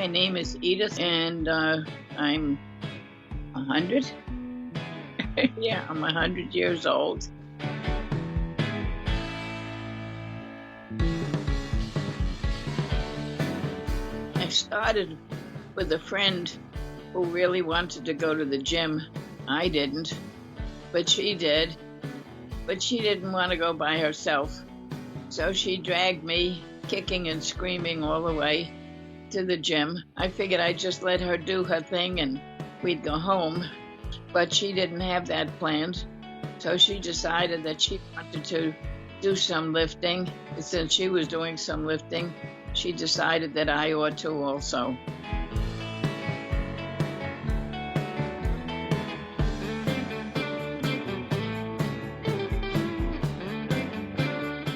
My name is Edith, and I'm 100. Yeah, I'm 100 years old. I started with a friend who really wanted to go to the gym. I didn't, but she did. But she didn't want to go by herself. So she dragged me, kicking and screaming all the way to the gym. I figured I'd just let her do her thing and we'd go home. But she didn't have that planned. So she decided that she wanted to do some lifting. And since she was doing some lifting, she decided that I ought to also.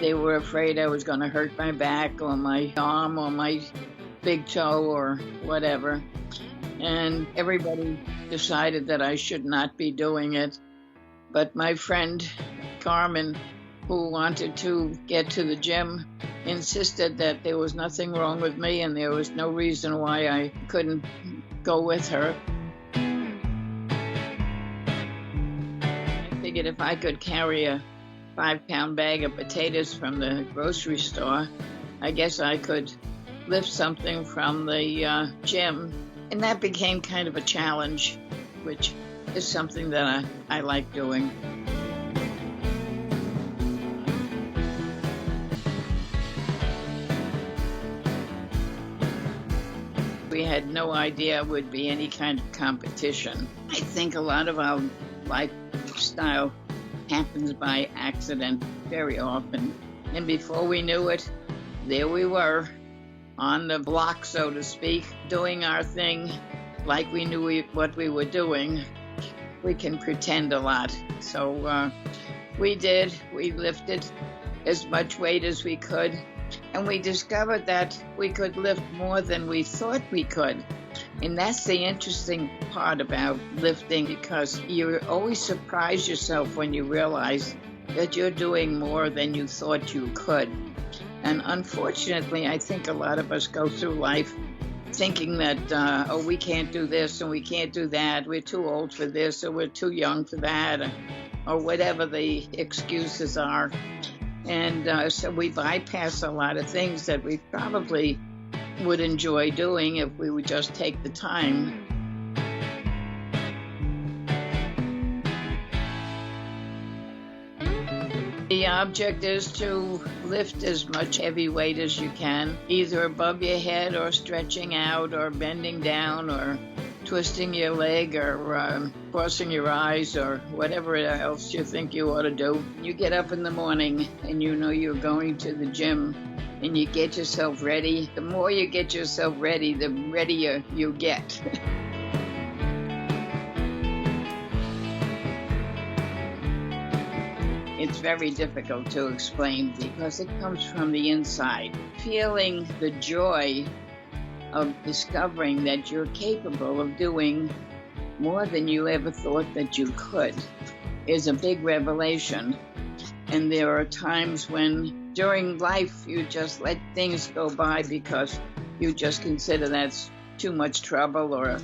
They were afraid I was going to hurt my back or my arm or my big toe or whatever. And everybody decided that I should not be doing it. But my friend Carmen, who wanted to get to the gym, insisted that there was nothing wrong with me and there was no reason why I couldn't go with her. I figured if I could carry a 5-pound bag of potatoes from the grocery store, I guess I could lift something from the gym. And that became kind of a challenge, which is something that I like doing. We had no idea it would be any kind of competition. I think a lot of our lifestyle happens by accident very often. And before we knew it, there we were on the block, so to speak, doing our thing like we knew what we were doing. We can pretend a lot. So we lifted as much weight as we could, and we discovered that we could lift more than we thought we could. And that's the interesting part about lifting, because you always surprise yourself when you realize that you're doing more than you thought you could. And unfortunately, I think a lot of us go through life thinking that, we can't do this and we can't do that. We're too old for this or we're too young for that, or whatever the excuses are. And so we bypass a lot of things that we probably would enjoy doing if we would just take the time. The object is to lift as much heavy weight as you can, either above your head or stretching out or bending down or twisting your leg or crossing your eyes or whatever else you think you ought to do. You get up in the morning and you know you're going to the gym and you get yourself ready. The more you get yourself ready, the readier you get. It's very difficult to explain because it comes from the inside. Feeling the joy of discovering that you're capable of doing more than you ever thought that you could is a big revelation. And there are times when during life you just let things go by because you just consider that's too much trouble or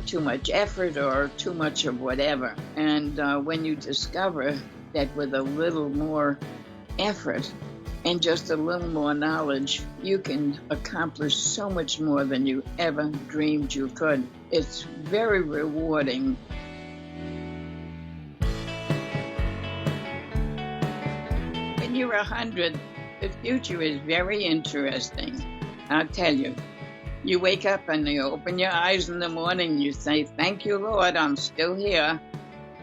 too much effort or too much of whatever. And when you discover that with a little more effort and just a little more knowledge, you can accomplish so much more than you ever dreamed you could. It's very rewarding. When you're 100, the future is very interesting. I'll tell you. You wake up and you open your eyes in the morning and you say, "Thank you, Lord, I'm still here."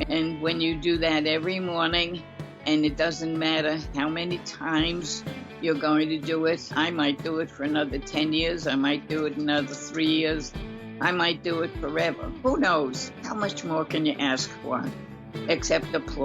And when you do that every morning, and it doesn't matter how many times you're going to do it, I might do it for another 10 years, I might do it another 3 years, I might do it forever. Who knows? How much more can you ask for? Except applause.